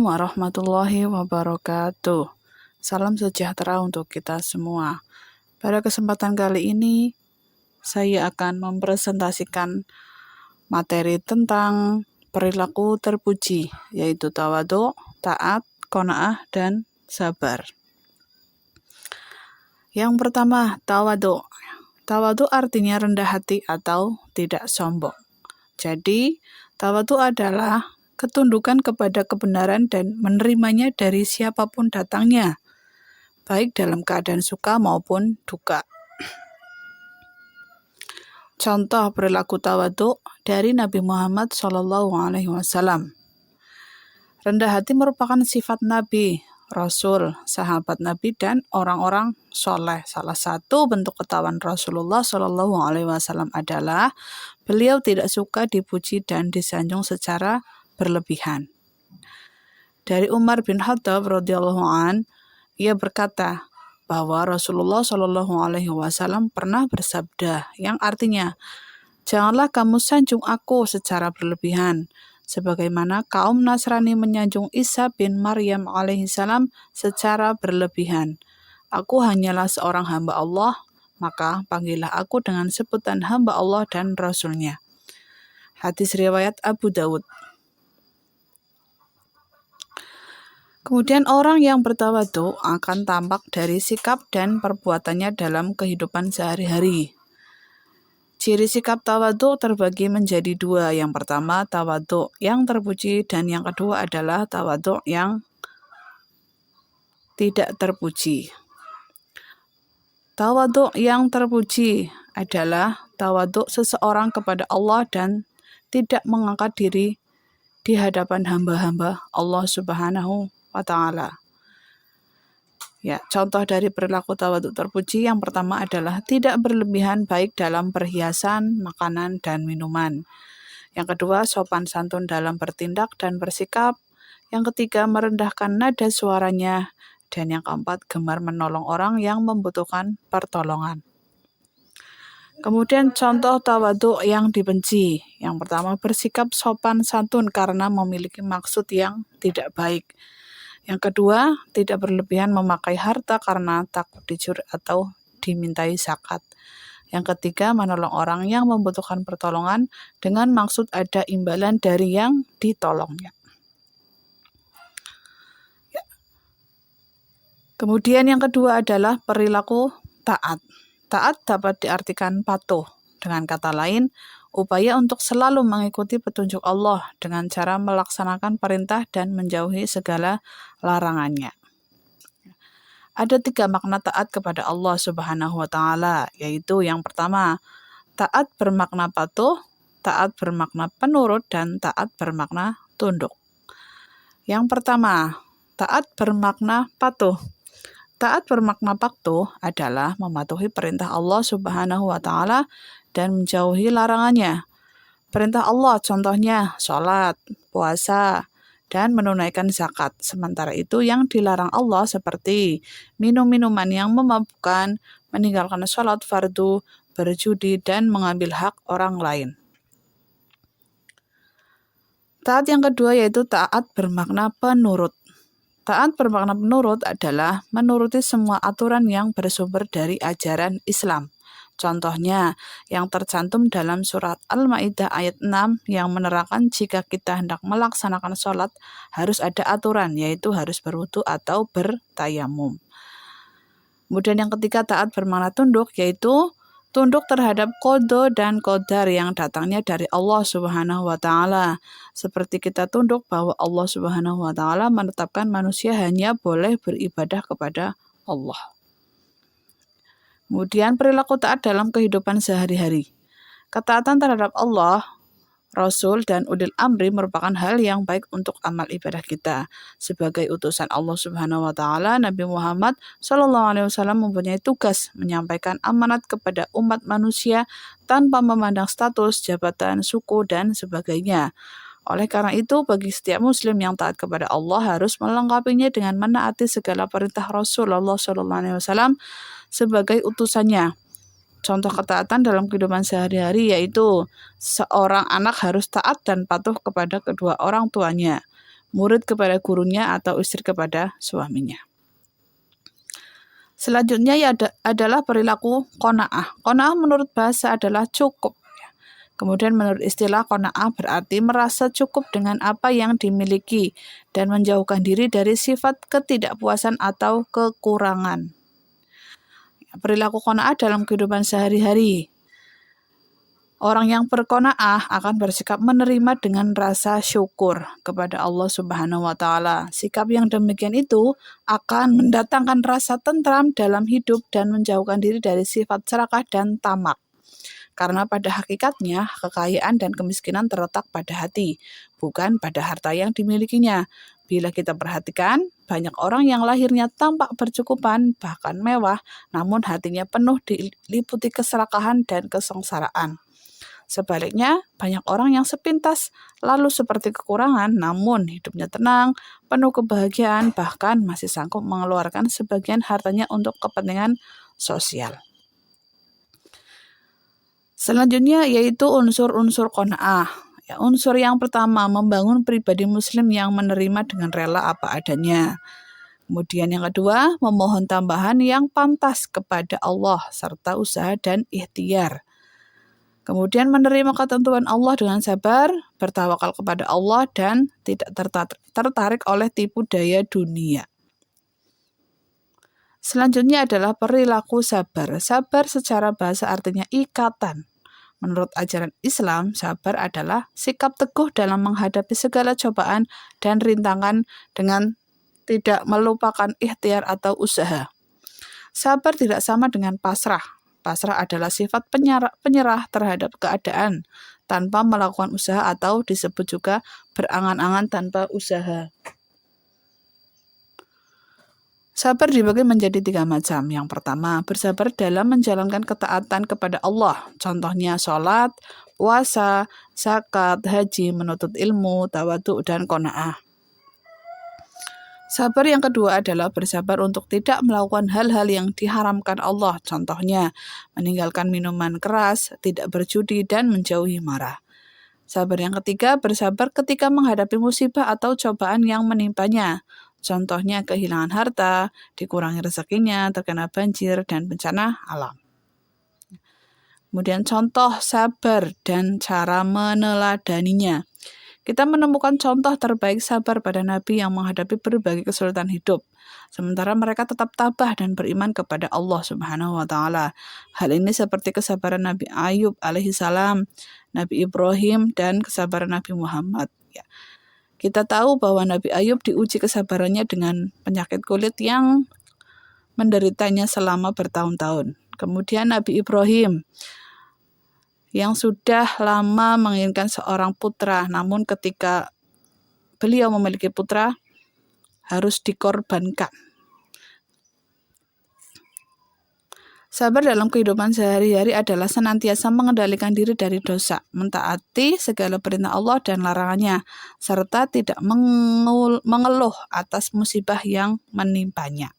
Warahmatullahi wabarakatuh. Salam sejahtera untuk kita semua. Pada kesempatan kali ini, saya akan mempresentasikan materi tentang perilaku terpuji, yaitu tawadhu, taat, qanaah, dan sabar. Yang pertama, tawadhu. Tawadhu artinya rendah hati atau tidak sombong. Jadi, tawadhu adalah ketundukan kepada kebenaran dan menerimanya dari siapapun datangnya, baik dalam keadaan suka maupun duka. Contoh perilaku tawadhu dari Nabi Muhammad SAW. Rendah hati merupakan sifat Nabi, Rasul, sahabat Nabi, dan orang-orang soleh. Salah satu bentuk ketakwaan Rasulullah SAW adalah beliau tidak suka dipuji dan disanjung secara berlebihan. Dari Umar bin Khattab radhiyallahu an, ia berkata bahwa Rasulullah SAW pernah bersabda, yang artinya, janganlah kamu sanjung aku secara berlebihan, sebagaimana kaum Nasrani menyanjung Isa bin Maryam alaihissalam secara berlebihan. Aku hanyalah seorang hamba Allah, maka panggillah aku dengan sebutan hamba Allah dan Rasulnya. Hadis riwayat Abu Dawud. Kemudian orang yang bertawadhu akan tampak dari sikap dan perbuatannya dalam kehidupan sehari-hari. Ciri sikap tawadhu terbagi menjadi dua. Yang pertama, tawadhu yang terpuji, dan yang kedua adalah tawadhu yang tidak terpuji. Tawadhu yang terpuji adalah tawadhu seseorang kepada Allah dan tidak mengangkat diri di hadapan hamba-hamba Allah Subhanahu wa Ta'ala. Ya, contoh dari perilaku tawadhu terpuji yang pertama adalah tidak berlebihan baik dalam perhiasan, makanan, dan minuman. Yang kedua, sopan santun dalam bertindak dan bersikap. Yang ketiga, merendahkan nada suaranya. Dan yang keempat, gemar menolong orang yang membutuhkan pertolongan. Kemudian contoh tawadhu yang dibenci. Yang pertama, bersikap sopan santun karena memiliki maksud yang tidak baik. Yang kedua, tidak berlebihan memakai harta karena takut dicuri atau dimintai zakat. Yang ketiga, menolong orang yang membutuhkan pertolongan dengan maksud ada imbalan dari yang ditolongnya. Ya. Kemudian yang kedua adalah perilaku taat. Taat dapat diartikan patuh. Dengan kata lain, upaya untuk selalu mengikuti petunjuk Allah dengan cara melaksanakan perintah dan menjauhi segala larangannya. Ada 3 makna taat kepada Allah Subhanahu wa Ta'ala, yaitu yang pertama, taat bermakna patuh, taat bermakna penurut, dan taat bermakna tunduk. Yang pertama, taat bermakna patuh. Taat bermakna patuh adalah mematuhi perintah Allah Subhanahu wa Ta'ala dan menjauhi larangannya. Perintah Allah contohnya sholat, puasa, dan menunaikan zakat. Sementara itu yang dilarang Allah seperti minum minuman yang memabukkan, meninggalkan sholat fardu, berjudi, dan mengambil hak orang lain. Taat yang kedua yaitu taat bermakna penurut. Taat bermakna penurut adalah menuruti semua aturan yang bersumber dari ajaran Islam. Contohnya yang tercantum dalam surat Al-Maidah ayat 6 yang menerangkan jika kita hendak melaksanakan sholat harus ada aturan, yaitu harus berwudu atau bertayamum. Kemudian yang ketiga taat bermakna tunduk, yaitu tunduk terhadap qada dan qadar yang datangnya dari Allah Subhanahu wa Ta'ala. Seperti kita tunduk bahwa Allah Subhanahu wa Ta'ala menetapkan manusia hanya boleh beribadah kepada Allah. Kemudian perilaku taat dalam kehidupan sehari-hari. Ketaatan terhadap Allah, Rasul, dan ulil amri merupakan hal yang baik untuk amal ibadah kita. Sebagai utusan Allah Subhanahu wa Ta'ala, Nabi Muhammad SAW mempunyai tugas menyampaikan amanat kepada umat manusia tanpa memandang status, jabatan, suku, dan sebagainya. Oleh karena itu, bagi setiap muslim yang taat kepada Allah harus melengkapinya dengan menaati segala perintah Rasulullah SAW sebagai utusannya. Contoh ketaatan dalam kehidupan sehari-hari yaitu seorang anak harus taat dan patuh kepada kedua orang tuanya. murid kepada gurunya atau istri kepada suaminya. Selanjutnya adalah perilaku qanaah. Qanaah menurut bahasa adalah cukup. Kemudian menurut istilah qanaah berarti merasa cukup dengan apa yang dimiliki dan menjauhkan diri dari sifat ketidakpuasan atau kekurangan. Perilaku qanaah dalam kehidupan sehari-hari. Orang yang berqanaah akan bersikap menerima dengan rasa syukur kepada Allah Subhanahu wa taala. Sikap yang demikian itu akan mendatangkan rasa tentram dalam hidup dan menjauhkan diri dari sifat serakah dan tamak. Karena pada hakikatnya kekayaan dan kemiskinan terletak pada hati, bukan pada harta yang dimilikinya. Bila kita perhatikan, banyak orang yang lahirnya tampak bercukupan, bahkan mewah, namun hatinya penuh diliputi keserakahan dan kesengsaraan. Sebaliknya, banyak orang yang sepintas lalu seperti kekurangan, namun hidupnya tenang, penuh kebahagiaan, bahkan masih sanggup mengeluarkan sebagian hartanya untuk kepentingan sosial. Selanjutnya yaitu unsur-unsur qanaah. Unsur yang pertama, membangun pribadi muslim yang menerima dengan rela apa adanya. Kemudian yang kedua, memohon tambahan yang pantas kepada Allah serta usaha dan ikhtiar. Kemudian menerima ketentuan Allah dengan sabar, bertawakal kepada Allah, dan tidak tertarik oleh tipu daya dunia. Selanjutnya adalah perilaku sabar. Sabar secara bahasa artinya ikatan. Menurut ajaran Islam, sabar adalah sikap teguh dalam menghadapi segala cobaan dan rintangan dengan tidak melupakan ikhtiar atau usaha. Sabar tidak sama dengan pasrah. Pasrah adalah sifat penyerah terhadap keadaan tanpa melakukan usaha atau disebut juga berangan-angan tanpa usaha. Sabar dibagi menjadi 3 macam. Yang pertama, bersabar dalam menjalankan ketaatan kepada Allah. Contohnya sholat, puasa, zakat, haji, menuntut ilmu, tawadhu, dan qanaah. Sabar yang kedua adalah bersabar untuk tidak melakukan hal-hal yang diharamkan Allah. Contohnya, meninggalkan minuman keras, tidak berjudi, dan menjauhi marah. Sabar yang ketiga, bersabar ketika menghadapi musibah atau cobaan yang menimpanya. Contohnya kehilangan harta, dikurangi rezekinya, terkena banjir, dan bencana alam. Kemudian contoh sabar dan cara meneladaninya. Kita menemukan contoh terbaik sabar pada Nabi yang menghadapi berbagai kesulitan hidup. Sementara mereka tetap tabah dan beriman kepada Allah Subhanahu wa taala. Hal ini seperti kesabaran Nabi Ayub alaihissalam, Nabi Ibrahim, dan kesabaran Nabi Muhammad. Kita tahu bahwa Nabi Ayub diuji kesabarannya dengan penyakit kulit yang menderitanya selama bertahun-tahun. Kemudian Nabi Ibrahim yang sudah lama menginginkan seorang putra, namun ketika beliau memiliki putra harus dikorbankan. Sabar dalam kehidupan sehari-hari adalah senantiasa mengendalikan diri dari dosa, mentaati segala perintah Allah dan larangannya, serta tidak mengeluh atas musibah yang menimpanya.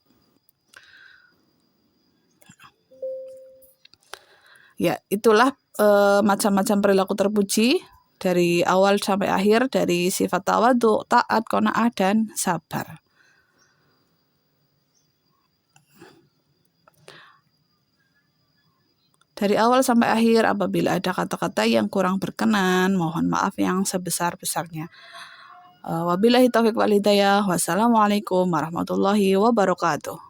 Ya, itulah macam-macam perilaku terpuji dari awal sampai akhir, dari sifat tawadhu, taat, qanaah, dan sabar. Dari awal sampai akhir, apabila ada kata-kata yang kurang berkenan, mohon maaf yang sebesar-besarnya. Wabillahi taufiq wal hidayah. Wassalamualaikum warahmatullahi wabarakatuh.